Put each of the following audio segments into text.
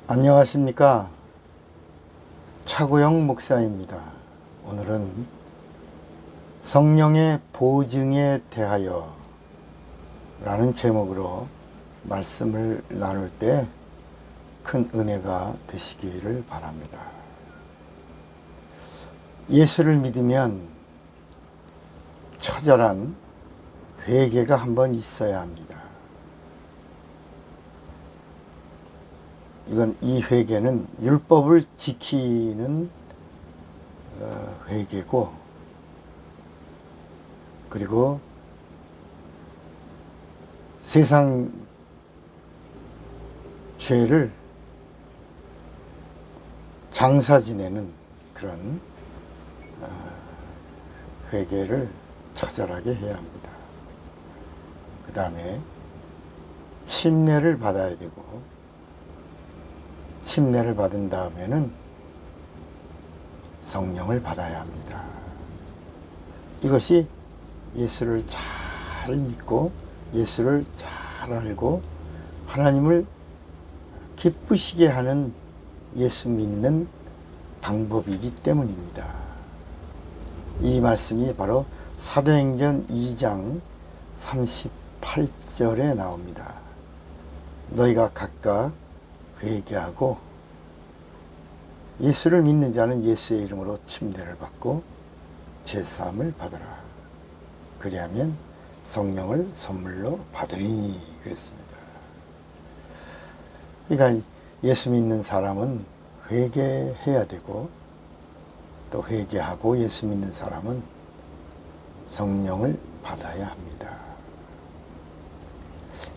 안녕하십니까. 차구영 목사입니다. 오늘은 성령의 보증에 대하여 라는 제목으로 말씀을 나눌 때 큰 은혜가 되시기를 바랍니다. 예수를 믿으면 처절한 회개가 한번 있어야 합니다. 이 회개는 율법을 지키는 회개고, 그리고 세상 죄를 장사 지내는 그런 회개를 처절하게 해야 합니다. 그 다음에 침례를 받아야 되고, 침례를 받은 다음에는 성령을 받아야 합니다. 이것이 예수를 잘 믿고 예수를 잘 알고 하나님을 기쁘시게 하는 예수 믿는 방법이기 때문입니다. 이 말씀이 바로 사도행전 2장 38절에 나옵니다. 너희가 각각 회개하고 예수를 믿는 자는 예수의 이름으로 침례를 받고 죄사함을 받으라. 그리하면 성령을 선물로 받으리니 그랬습니다. 그러니까 예수 믿는 사람은 회개해야 되고, 또 회개하고 예수 믿는 사람은 성령을 받아야 합니다.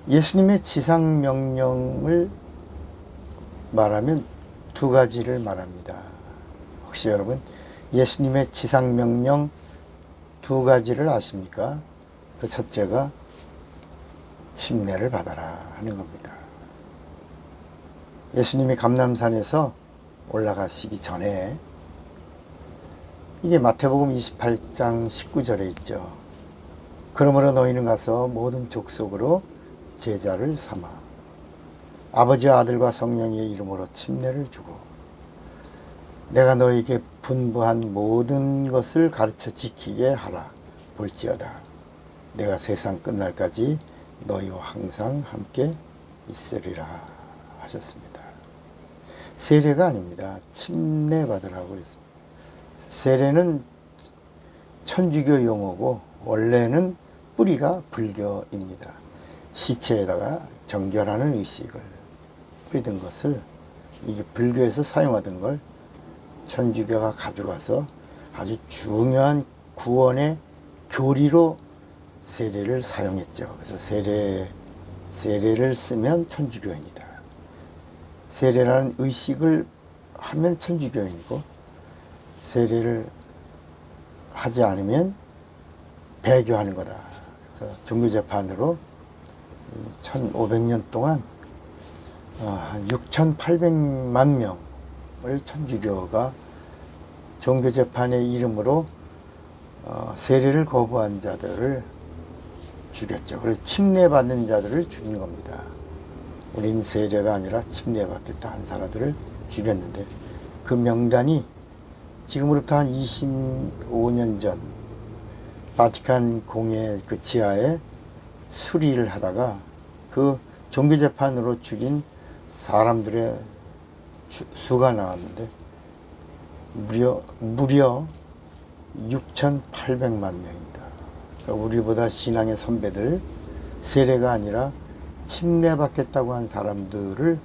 예수님의 지상명령을 말하면 두 가지를 말합니다. 혹시 여러분 예수님의 지상명령 두 가지를 아십니까? 그 첫째가 침례를 받아라 하는 겁니다. 예수님이 감람산에서 올라가시기 전에, 이게 마태복음 28장 19절에 있죠. 그러므로 너희는 가서 모든 족속으로 제자를 삼아 아버지와 아들과 성령의 이름으로 침례를 주고 내가 너희에게 분부한 모든 것을 가르쳐 지키게 하라. 볼지어다 내가 세상 끝날까지 너희와 항상 함께 있으리라 하셨습니다. 세례가 아닙니다. 침례 받으라고 그랬습니다. 세례는 천주교 용어고 원래는 뿌리가 불교입니다. 시체에다가 정결하는 의식을 뿌리던 것을, 이게 불교에서 사용하던 걸 천주교가 가져가서 아주 중요한 구원의 교리로 세례를 사용했죠. 그래서 세례를 쓰면 천주교인이다. 세례라는 의식을 하면 천주교인이고, 세례를 하지 않으면 배교하는 거다. 그래서 종교재판으로 1500년 동안 6800만 명을 천주교가 종교재판의 이름으로 세례를 거부한 자들을 죽였죠. 그래서 침례받는 자들을 죽인 겁니다. 우리는 세례가 아니라 침례받겠다 한 사람들을 죽였는데, 그 명단이 지금으로부터 한 25년 전 바티칸 공회 그 지하에 수리를 하다가 그 종교재판으로 죽인 사람들의 수가 나왔는데 무려 6,800만 명입니다. 그러니까 우리보다 신앙의 선배들, 세례가 아니라 침례받겠다고 한 사람들을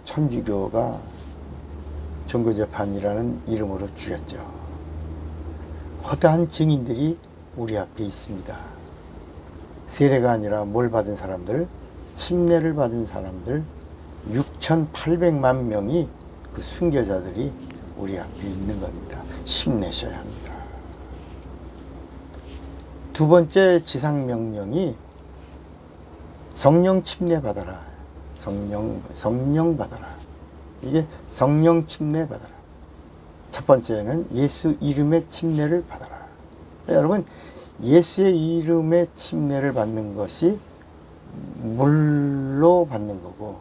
천주교가 종교재판이라는 이름으로 죽였죠. 허다한 증인들이 우리 앞에 있습니다. 세례가 아니라 뭘 받은 사람들, 침례를 받은 사람들 6,800만 명이, 그 순교자들이 우리 앞에 있는 겁니다. 힘내셔야 합니다. 두 번째 지상명령이 성령 침례 받아라. 성령 받아라. 이게 성령 침례 받아라. 첫 번째는 예수 이름의 침례를 받아라. 여러분, 예수의 이름의 침례를 받는 것이 물로 받는 거고,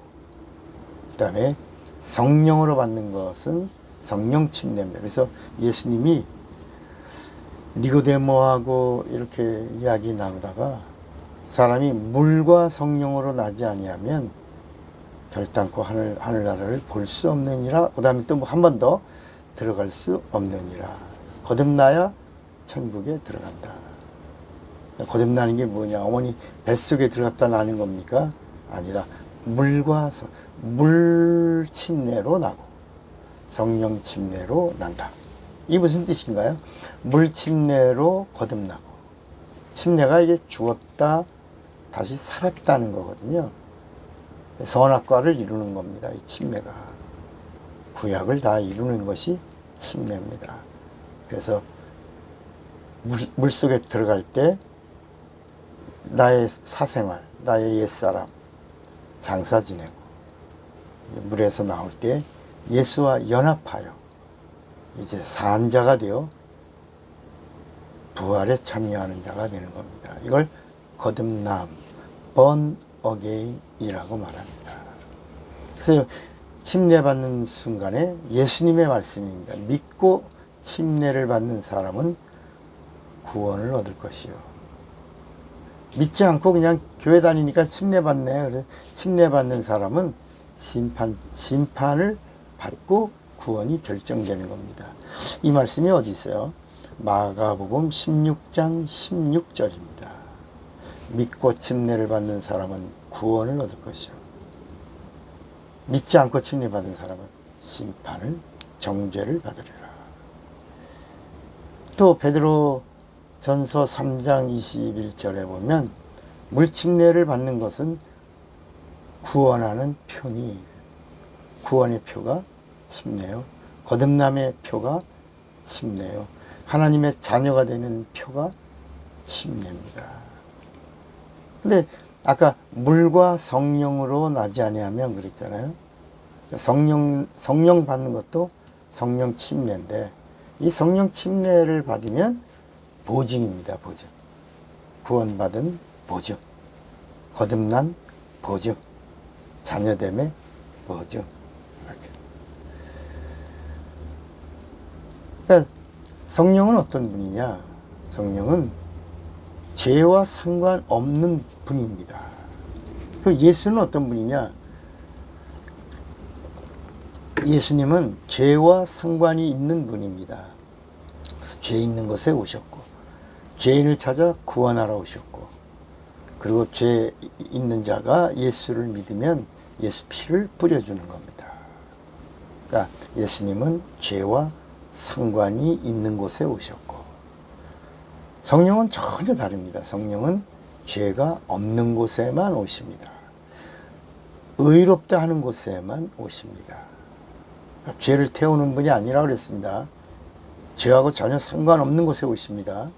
그 다음에 성령으로 받는 것은 성령 침례입니다. 그래서 예수님이 니고데모하고 이렇게 이야기 나누다가 사람이 물과 성령으로 나지 아니하면 결단코 하늘나라를 볼 수 없느니라. 그 다음에 또 한 번 더 들어갈 수 없느니라. 거듭나야 천국에 들어간다. 거듭나는 게 뭐냐? 어머니 뱃속에 들어갔다 나는 겁니까? 아니라 물 침례로 나고 성령 침례로 난다. 이 무슨 뜻인가요? 물 침례로 거듭나고, 침례가 이게 죽었다 다시 살았다는 거거든요. 선악과를 이루는 겁니다. 이 침례가 구약을 다 이루는 것이 침례입니다. 그래서 물속에 들어갈 때 나의 사생활, 나의 옛사람 장사 지내고, 물에서 나올 때 예수와 연합하여 이제 산자가 되어 부활에 참여하는 자가 되는 겁니다. 이걸 거듭남, born again이라고 말합니다. 그래서 침례받는 순간에 예수님의 말씀입니다. 믿고 침례를 받는 사람은 구원을 얻을 것이요. 믿지 않고 그냥 교회 다니니까 침례받네. 그래서 침례받는 사람은 심판을 받고 구원이 결정되는 겁니다. 이 말씀이 어디 있어요? 마가복음 16장 16절입니다. 믿고 침례를 받는 사람은 구원을 얻을 것이요. 믿지 않고 침례받은 사람은 심판을, 정죄를 받으리라. 또 베드로 전서 3장 21절에 보면 물침례를 받는 것은 구원하는 표니, 구원의 표가 침례요. 거듭남의 표가 침례요. 하나님의 자녀가 되는 표가 침례입니다. 근데 아까 물과 성령으로 나지 아니하면 그랬잖아요. 성령 받는 것도 성령 침례인데, 이 성령 침례를 받으면 보증입니다. 보증. 구원받은 보증. 거듭난 보증. 자녀됨의 보증. 이렇게. 그러니까 성령은 어떤 분이냐? 성령은 죄와 상관없는 분입니다. 그 예수는 어떤 분이냐? 예수님은 죄와 상관이 있는 분입니다. 그래서 죄 있는 곳에 오셨고, 죄인을 찾아 구원하러 오셨고, 그리고 죄 있는 자가 예수를 믿으면 예수 피를 뿌려주는 겁니다. 그러니까 예수님은 죄와 상관이 있는 곳에 오셨고, 성령은 전혀 다릅니다. 성령은 죄가 없는 곳에만 오십니다. 의롭다 하는 곳에만 오십니다. 그러니까 죄를 태우는 분이 아니라 그랬습니다. 죄하고 전혀 상관없는 곳에 오십니다.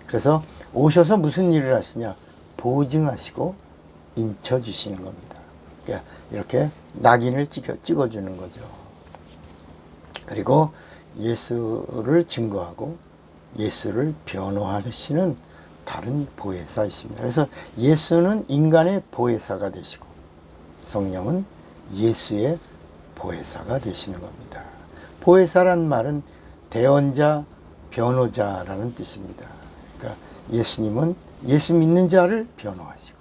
그래서 오셔서 무슨 일을 하시냐? 보증하시고 인쳐주시는 겁니다. 그러니까 이렇게 낙인을 찍어주는 거죠. 그리고 예수를 증거하고 예수를 변호하시는 다른 보혜사이십니다. 그래서 예수는 인간의 보혜사가 되시고 성령은 예수의 보혜사가 되시는 겁니다. 보혜사란 말은 대언자, 변호자라는 뜻입니다. 그러니까 예수님은 예수 믿는 자를 변호하시고,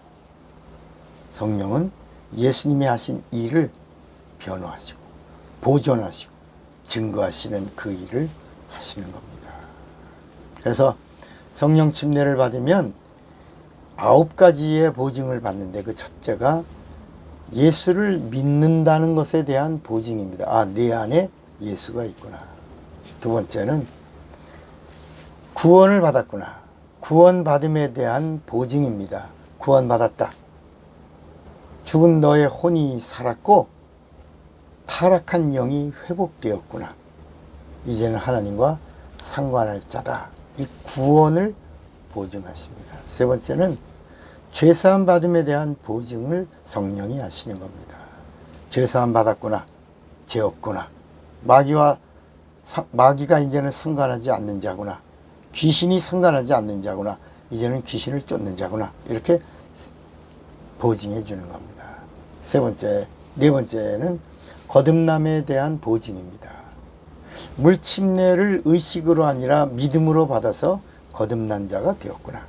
성령은 예수님이 하신 일을 변호하시고 보존하시고 증거하시는 그 일을 하시는 겁니다. 그래서 성령 침례를 받으면 9가지의 보증을 받는데, 그 첫째가 예수를 믿는다는 것에 대한 보증입니다. 아, 내 안에 예수가 있구나. 두 번째는 구원을 받았구나. 구원받음에 대한 보증입니다. 구원받았다. 죽은 너의 혼이 살았고 타락한 영이 회복되었구나. 이제는 하나님과 상관할 자다. 이 구원을 보증하십니다. 세 번째는 죄사함 받음에 대한 보증을 성령이 하시는 겁니다. 죄사함 받았구나. 죄 없구나. 마귀가 이제는 상관하지 않는 자구나. 귀신이 상관하지 않는 자구나. 이제는 귀신을 쫓는 자구나. 이렇게 보증해 주는 겁니다. 네 번째는 거듭남에 대한 보증입니다. 물 침례를 의식으로 아니라 믿음으로 받아서 거듭난 자가 되었구나.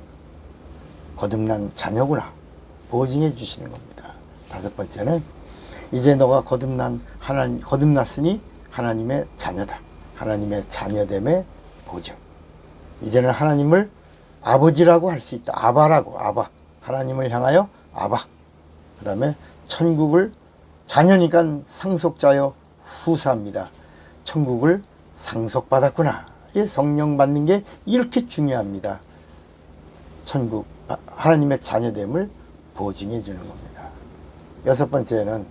거듭난 자녀구나. 보증해 주시는 겁니다. 다섯 번째는 이제 너가 거듭났으니 하나님의 자녀다. 하나님의 자녀됨의 보증. 이제는 하나님을 아버지라고 할 수 있다. 아바라고. 아바. 하나님을 향하여 아바. 그 다음에 천국을 자녀니까 상속자여 후사입니다. 천국을 상속받았구나. 성령 받는 게 이렇게 중요합니다. 천국, 하나님의 자녀됨을 보증해 주는 겁니다. 여섯 번째는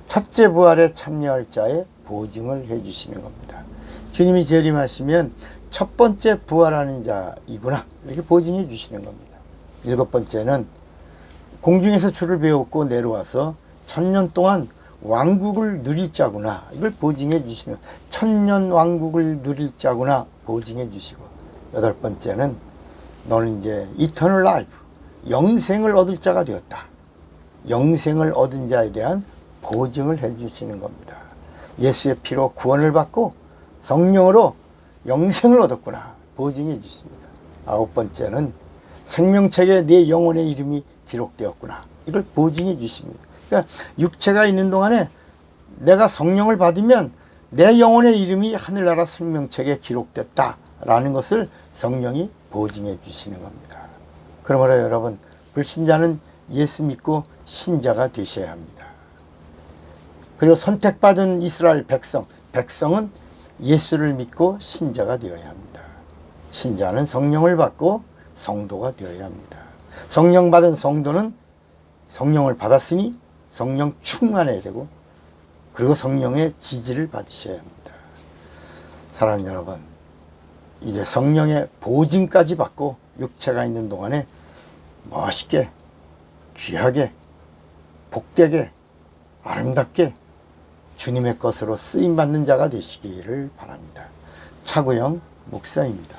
첫째 부활에 참여할 자의 보증을 해 주시는 겁니다. 주님이 재림하시면 첫 번째 부활하는 자이구나. 이렇게 보증해 주시는 겁니다. 일곱 번째는 공중에서 주를 배웠고 내려와서 1000년 동안 왕국을 누릴 자구나. 이걸 보증해 주시는, 1000년 왕국을 누릴 자구나. 보증해 주시고, 여덟 번째는 너는 이제 이터널 라이프, 영생을 얻을 자가 되었다. 영생을 얻은 자에 대한 보증을 해 주시는 겁니다. 예수의 피로 구원을 받고 성령으로 영생을 얻었구나. 보증해 주십니다. 아홉 번째는 생명책에 내 영혼의 이름이 기록되었구나. 이걸 보증해 주십니다. 그러니까 육체가 있는 동안에 내가 성령을 받으면 내 영혼의 이름이 하늘나라 생명책에 기록됐다라는 것을 성령이 보증해 주시는 겁니다. 그러므로 여러분, 불신자는 예수 믿고 신자가 되셔야 합니다. 그리고 선택받은 이스라엘 백성은 예수를 믿고 신자가 되어야 합니다. 신자는 성령을 받고 성도가 되어야 합니다. 성령 받은 성도는 성령을 받았으니 성령 충만해야 되고, 그리고 성령의 지지를 받으셔야 합니다. 사랑하는 여러분, 이제 성령의 보증까지 받고 육체가 있는 동안에 멋있게, 귀하게, 복되게, 아름답게 주님의 것으로 쓰임받는 자가 되시기를 바랍니다. 차구영 목사입니다.